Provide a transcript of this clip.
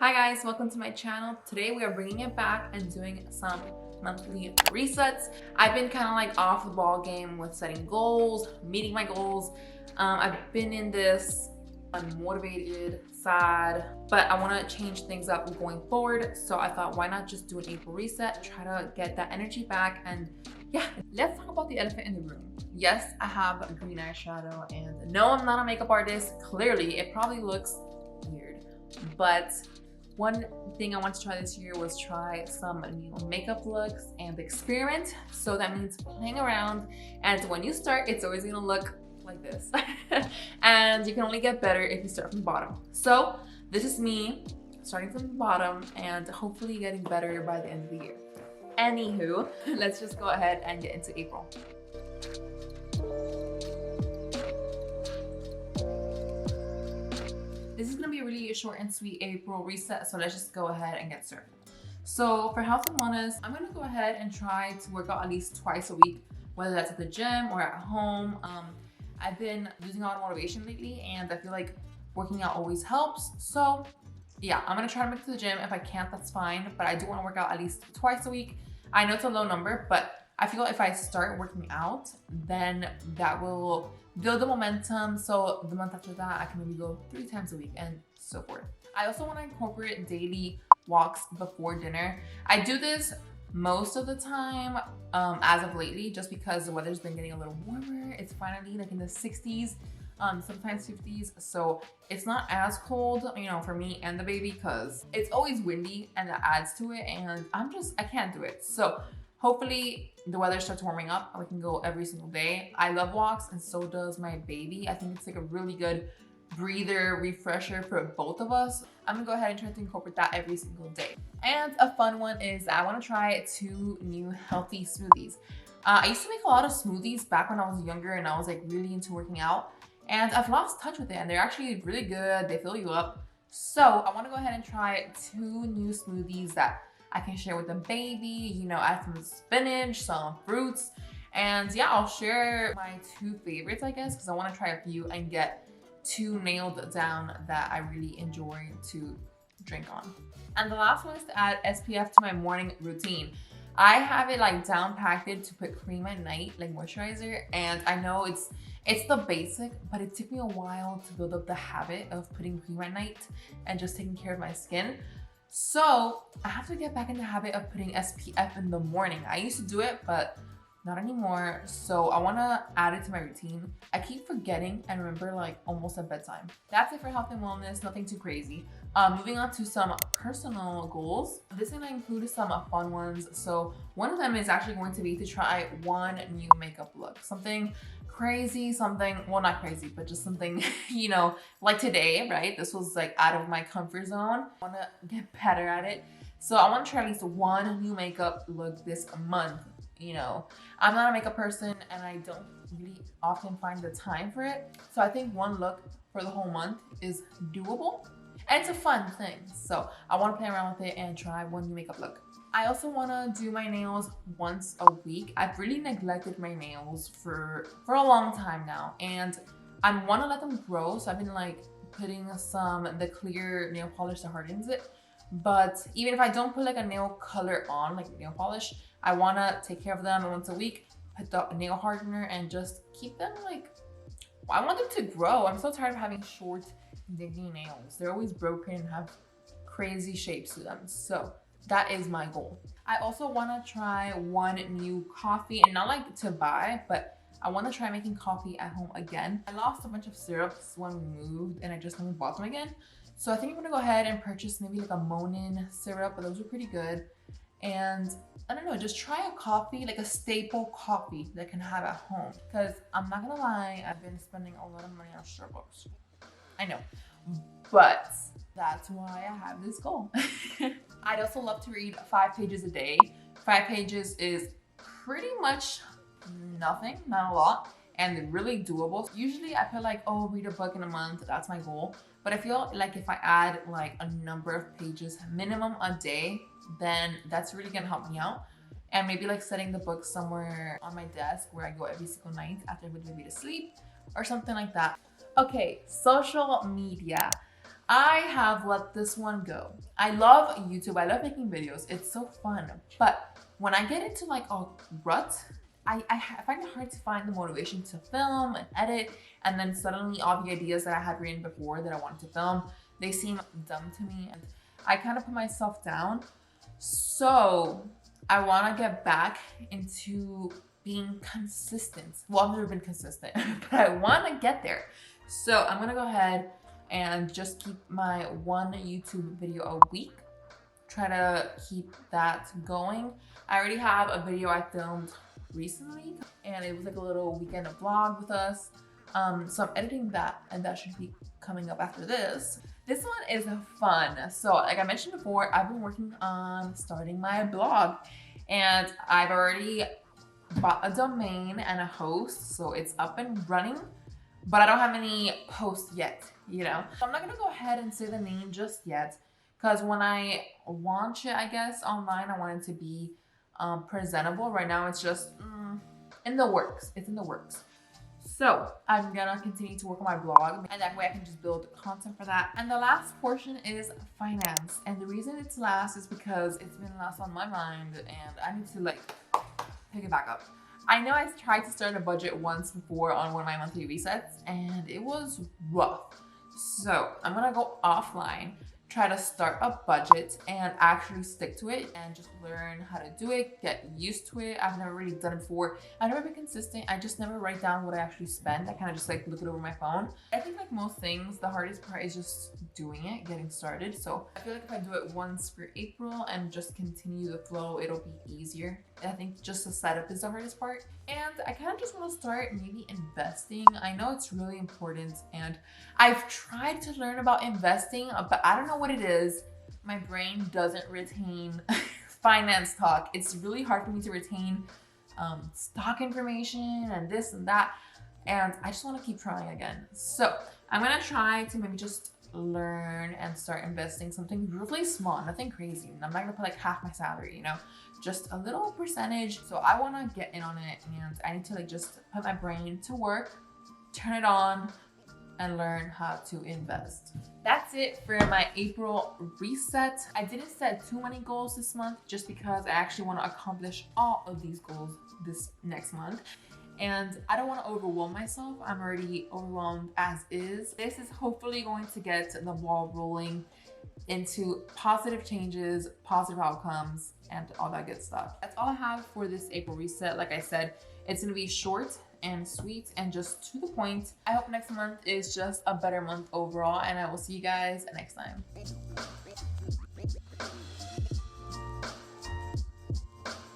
Hi guys, welcome to my channel. Today we are bringing it back and doing some monthly resets. I've been kind of like off the ball game with setting goals, meeting my goals. I've been in this unmotivated, sad, but I want to change things up going forward. So I thought, why not just do an April reset, try to get that energy back. And yeah, let's talk about the elephant in the room. Yes, I have a green eyeshadow, and no, I'm not a makeup artist. Clearly, it probably looks weird, but one thing I want to try this year was try some new makeup looks and experiment. So that means playing around. And when you start, it's always gonna look like this. And you can only get better if you start from the bottom. So this is me starting from the bottom and hopefully getting better by the end of the year. Anywho, let's just go ahead and get into April. This is gonna be a really short and sweet April reset, so let's just go ahead and get started. So for health and wellness, I'm gonna go ahead and try to work out at least twice a week, whether that's at the gym or at home. I've been losing a lot of motivation lately, and I feel like working out always helps. So yeah, I'm gonna try to make it to the gym. If I can't, that's fine, but I do wanna work out at least twice a week. I know it's a low number, but I feel if I start working out, then that will build the momentum. So the month after that, I can maybe go 3 times a week and so forth. I also want to incorporate daily walks before dinner. I do this most of the time as of lately, just because the weather's been getting a little warmer. It's finally like in the 60s, sometimes 50s. So it's not as cold, you know, for me and the baby, because it's always windy and that adds to it. And I can't do it. So hopefully the weather starts warming up and we can go every single day. I love walks and so does my baby. I think it's like a really good breather, refresher for both of us. I'm gonna go ahead and try to incorporate that every single day. And a fun one is I wanna try 2 new healthy smoothies. I used to make a lot of smoothies back when I was younger and I was like really into working out. And I've lost touch with it, and they're actually really good. They fill you up. So I wanna go ahead and try 2 new smoothies that I can share with the baby, you know, add some spinach, some fruits. And yeah, I'll share my 2 favorites, I guess, because I want to try a few and get 2 nailed down that I really enjoy to drink on. And the last one is to add SPF to my morning routine. I have it like down packed to put cream at night, like moisturizer. And I know it's the basic, but it took me a while to build up the habit of putting cream at night and just taking care of my skin. So I have to get back in the habit of putting SPF in the morning. I used to do it, but not anymore. So I want to add it to my routine. I keep forgetting and remember like almost at bedtime. That's it for health and wellness, nothing too crazy. Moving on to some personal goals. This is going to include some fun ones. So one of them is actually going to be to try 1 new makeup look. Something crazy, something, well, not crazy, but just something, you know, like today, right? This was like out of my comfort zone. I want to get better at it. So I want to try at least 1 new makeup look this month. You know, I'm not a makeup person and I don't really often find the time for it. So I think 1 look for the whole month is doable and it's a fun thing. So I want to play around with it and try 1 new makeup look. I also want to do my nails once a week. I've really neglected my nails for a long time now, and I want to let them grow. So I've been like putting the clear nail polish that hardens it. But even if I don't put like a nail color on, like nail polish, I want to take care of them once a week, put the nail hardener and just keep them like, I want them to grow. I'm so tired of having short, dingy nails. They're always broken and have crazy shapes to them. So that is my goal. I also want to try 1 new coffee, and not like to buy, but I want to try making coffee at home again. I lost a bunch of syrups when we moved and I just never bought them again. So I think I'm gonna go ahead and purchase maybe like a Monin syrup, but those are pretty good. And I don't know, just try a coffee, like a staple coffee that I can have at home. Because I'm not gonna lie, I've been spending a lot of money on Starbucks. I know, but that's why I have this goal. I'd also love to read 5 pages a day. 5 pages is pretty much nothing, not a lot, and really doable. Usually I feel like, oh, read a book in a month, that's my goal. But I feel like if I add like a number of pages minimum a day, then that's really gonna help me out. And maybe like setting the book somewhere on my desk where I go every single night after I put the baby to sleep or something like that. Okay, social media. I have let this one go. I love YouTube. I love making videos. It's so fun. But when I get into like a rut, I find it hard to find the motivation to film and edit. And then suddenly all the ideas that I had written before that I wanted to film, they seem dumb to me. And I kind of put myself down. So I want to get back into being consistent. Well, I've never been consistent, but I want to get there. So I'm going to go ahead and just keep my one YouTube video a week. Try to keep that going. I already have a video I filmed recently and it was like a little weekend vlog with us. So I'm editing that and that should be coming up after this. This one is fun. So like I mentioned before, I've been working on starting my blog and I've already bought a domain and a host. So it's up and running, but I don't have any posts yet, you know? So I'm not gonna go ahead and say the name just yet because when I launch it, I guess, online, I want it to be presentable. Right now it's just in the works. It's in the works. So I'm gonna continue to work on my blog and that way I can just build content for that. And the last portion is finance. And the reason it's last is because it's been last on my mind and I need to like pick it back up. I know I tried to start a budget once before on one of my monthly resets and it was rough. So I'm gonna go offline, try to start a budget and actually stick to it and just learn how to do it, get used to it. I've never really done it before. I've never been consistent. I just never write down what I actually spend. I kind of just like look it over my phone. I think like most things, the hardest part is just doing it, getting started. So I feel like if I do it once for April and just continue the flow, it'll be easier. I think just the setup is the hardest part. And I kind of just want to start maybe investing. I know it's really important and I've tried to learn about investing, but I don't know what it is. My brain doesn't retain finance talk. It's really hard for me to retain stock information and this and that. And I just want to keep trying again. So I'm going to try to maybe just learn and start investing something really small, nothing crazy. I'm not going to put like half my salary, you know, just a little percentage. So I want to get in on it and I need to like just put my brain to work, turn it on, and learn how to invest. That's it for my April reset. I didn't set too many goals this month just because I actually want to accomplish all of these goals this next month. And I don't want to overwhelm myself. I'm already overwhelmed as is. This is hopefully going to get the ball rolling into positive changes, positive outcomes, and all that good stuff. That's all I have for this April reset. Like I said, it's gonna be short and sweet and just to the point. I hope next month is just a better month overall and I will see you guys next time.